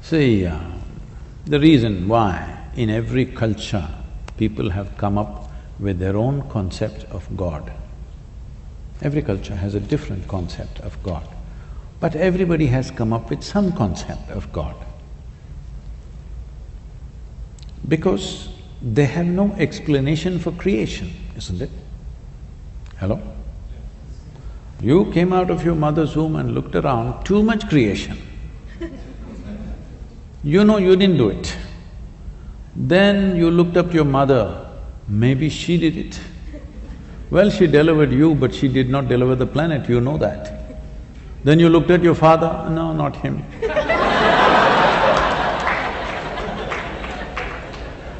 See, the reason why in every culture people have come up with their own concept of God. Every culture has a different concept of God, but everybody has come up with some concept of God. Because they have no explanation for creation, isn't it? Hello? You came out of your mother's womb and looked around, too much creation. You know you didn't do it. Then you looked up to your mother, maybe she did it. Well, she delivered you, but she did not deliver the planet, you know that. Then you looked at your father, no, not him.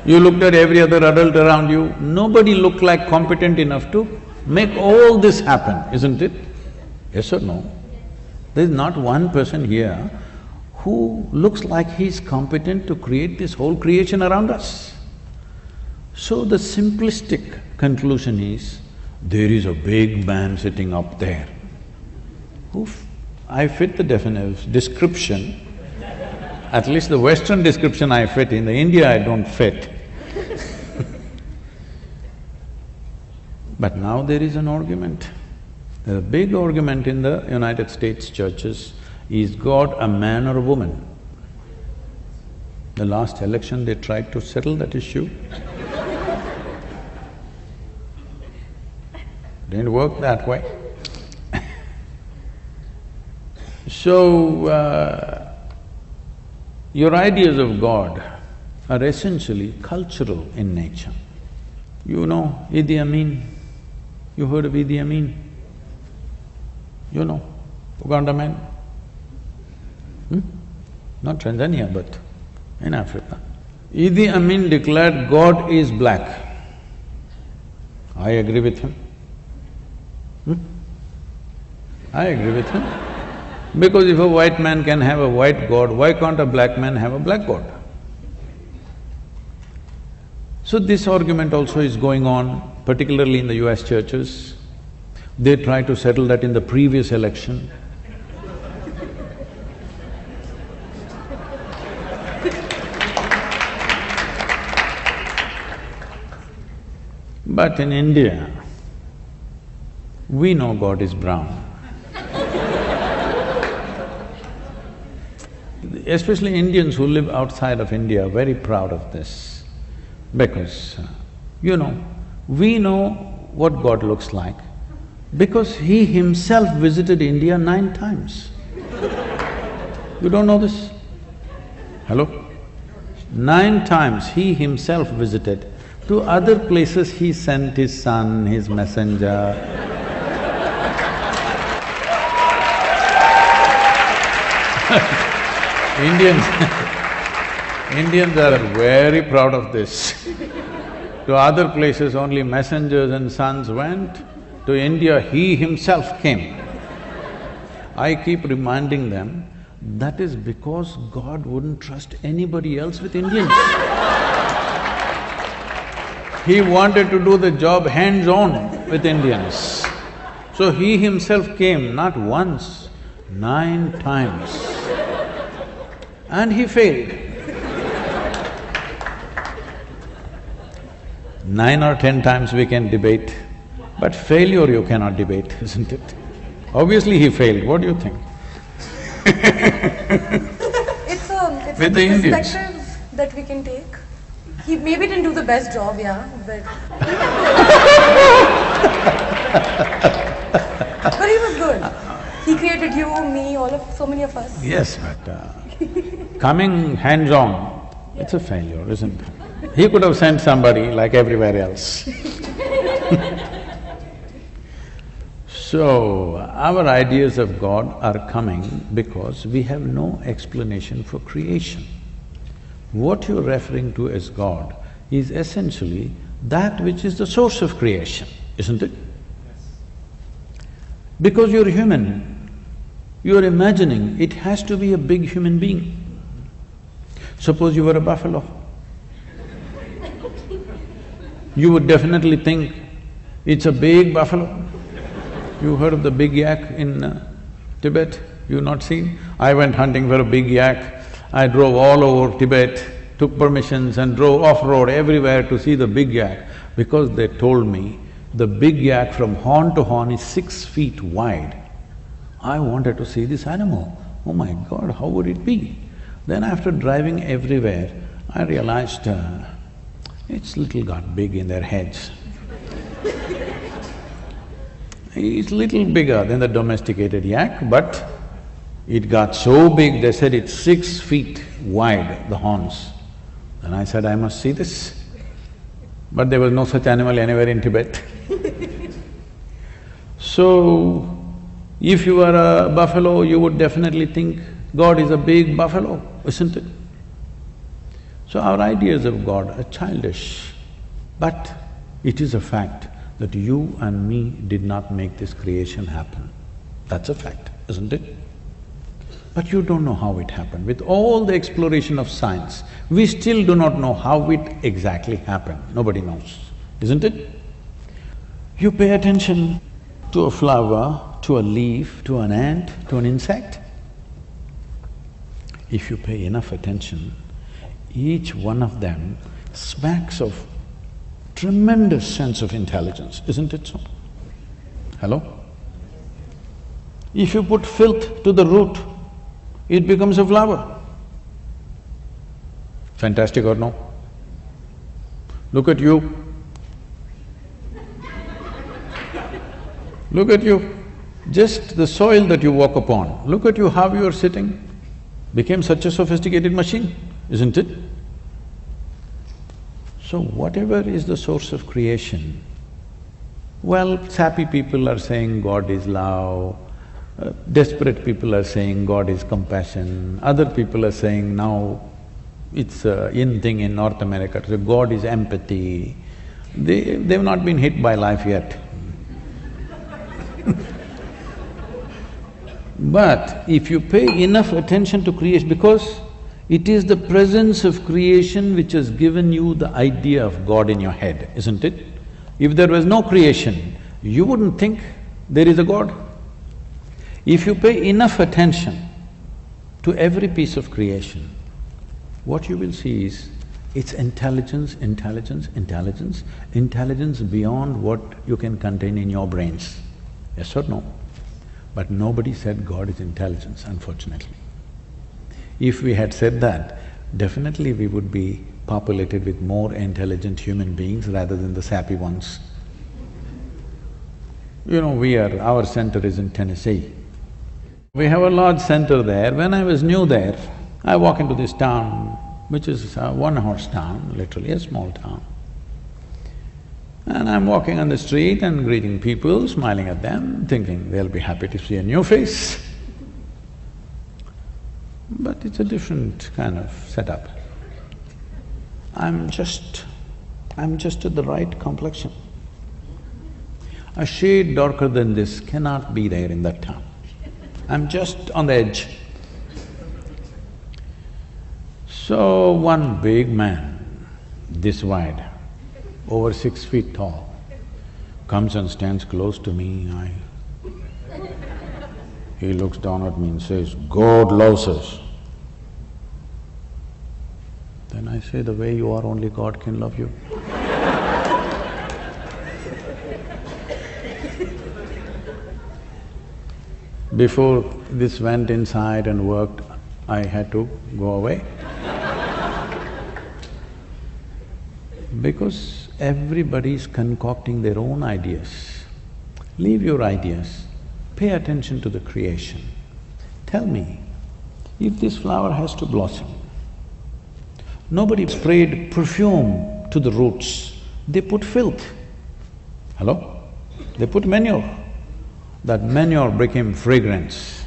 You looked at every other adult around you, nobody looked like competent enough to make all this happen, isn't it? Yes or no? There's not one person here who looks like he's competent to create this whole creation around us. So the simplistic conclusion is, there is a big man sitting up there. I fit the description, at least the Western description I fit, in the India I don't fit. But now there is an argument. There's a big argument in the United States churches, is God a man or a woman? The last election they tried to settle that issue. Didn't work that way. So, your ideas of God are essentially cultural in nature. You know Idi Amin? You heard of Idi Amin? You know, Uganda man? Not Tanzania, but in Africa. Idi Amin declared God is black. I agree with him. I agree with him. Because if a white man can have a white God, why can't a black man have a black God? So this argument also is going on, particularly in the US churches. They tried to settle that in the previous election. But in India, we know God is brown. Especially Indians who live outside of India are very proud of this, because, we know what God looks like because He Himself visited India 9 times. You don't know this? Hello? 9 times He Himself visited. To other places He sent His son, His messenger. Indians are very proud of this. To other places only messengers and sons went, to India He Himself came. I keep reminding them, that is because God wouldn't trust anybody else with Indians. He wanted to do the job hands-on with Indians. So He Himself came not once, 9 times. And He failed. 9 or 10 times we can debate, but failure you cannot debate, isn't it? Obviously He failed, what do you think? It's a perspective that we can take. He maybe didn't do the best job, yeah, but… But He was good. He created you, me, so many of us. Yes, but coming hands-on, it's a failure, isn't it? He could have sent somebody like everywhere else. So, our ideas of God are coming because we have no explanation for creation. What you're referring to as God is essentially that which is the source of creation, isn't it? Yes. Because you're human, you're imagining it has to be a big human being. Suppose you were a buffalo. You would definitely think it's a big buffalo. You heard of the big yak in Tibet? You've not seen? I went hunting for a big yak. I drove all over Tibet, took permissions and drove off-road everywhere to see the big yak because they told me the big yak from horn to horn is 6 feet wide. I wanted to see this animal. Oh my God, how would it be? Then after driving everywhere, I realized it's little got big in their heads. It's little bigger than the domesticated yak, but it got so big, they said it's 6 feet wide, the horns. And I said, I must see this. But there was no such animal anywhere in Tibet. So, if you were a buffalo, you would definitely think God is a big buffalo, isn't it? So our ideas of God are childish, but it is a fact that you and me did not make this creation happen. That's a fact, isn't it? But you don't know how it happened. With all the exploration of science, we still do not know how it exactly happened. Nobody knows, isn't it? You pay attention to a flower, to a leaf, to an ant, to an insect. If you pay enough attention, each one of them smacks of tremendous sense of intelligence, isn't it so? Hello? If you put filth to the root, it becomes a flower. Fantastic or no? Look at you. Look at you. Just the soil that you walk upon, look at you how you are sitting, became such a sophisticated machine, isn't it? So whatever is the source of creation, well, sappy people are saying God is love, desperate people are saying God is compassion, other people are saying now it's a in thing in North America, so God is empathy. They've not been hit by life yet. But if you pay enough attention to creation, because it is the presence of creation which has given you the idea of God in your head, isn't it? If there was no creation, you wouldn't think there is a God. If you pay enough attention to every piece of creation, what you will see is it's intelligence, intelligence, intelligence, intelligence beyond what you can contain in your brains. Yes or no? But nobody said God is intelligence, unfortunately. If we had said that, definitely we would be populated with more intelligent human beings rather than the sappy ones. You know, our center is in Tennessee. We have a large center there. When I was new there, I walk into this town, which is a one-horse town, literally a small town. And I'm walking on the street and greeting people, smiling at them, thinking they'll be happy to see a new face. But it's a different kind of setup. I'm just at the right complexion. A shade darker than this cannot be there in that town. I'm just on the edge. So one big man, this wide, over 6 feet tall, comes and stands close to me. He looks down at me and says, "God loves us." Then I say, "The way you are, only God can love you." Before this went inside and worked, I had to go away. Because everybody is concocting their own ideas. Leave your ideas, pay attention to the creation. Tell me, if this flower has to blossom, nobody sprayed perfume to the roots, they put filth. Hello? They put manure. That manure became fragrance.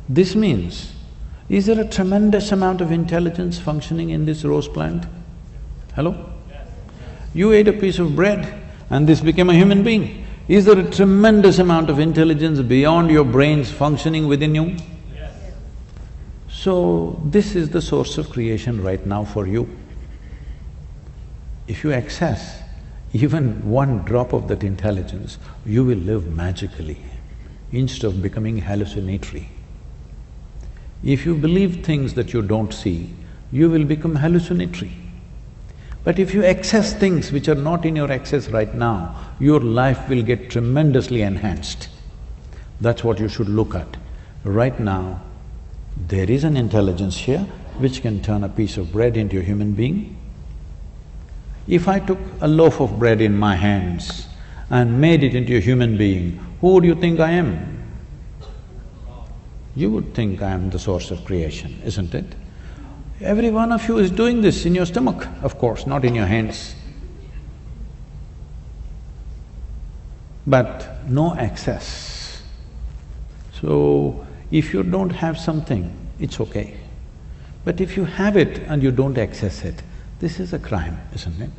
This means, is there a tremendous amount of intelligence functioning in this rose plant? Hello? You ate a piece of bread and this became a human being. Is there a tremendous amount of intelligence beyond your brains functioning within you? Yes. So, this is the source of creation right now for you. If you access even one drop of that intelligence, you will live magically instead of becoming hallucinatory. If you believe things that you don't see, you will become hallucinatory. But if you access things which are not in your access right now, your life will get tremendously enhanced. That's what you should look at. Right now, there is an intelligence here which can turn a piece of bread into a human being. If I took a loaf of bread in my hands and made it into a human being, who would you think I am? You would think I am the source of creation, isn't it? Every one of you is doing this in your stomach, of course, not in your hands. But no access. So, if you don't have something, it's okay. But if you have it and you don't access it, this is a crime, isn't it?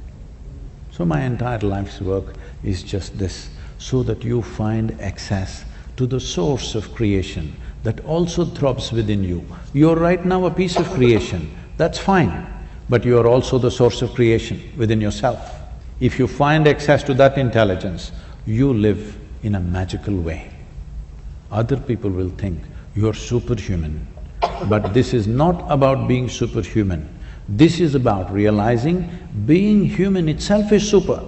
So my entire life's work is just this, so that you find access to the source of creation that also throbs within you. You're right now a piece of creation, that's fine, but you are also the source of creation within yourself. If you find access to that intelligence, you live in a magical way. Other people will think you're superhuman, but this is not about being superhuman. This is about realizing being human itself is super.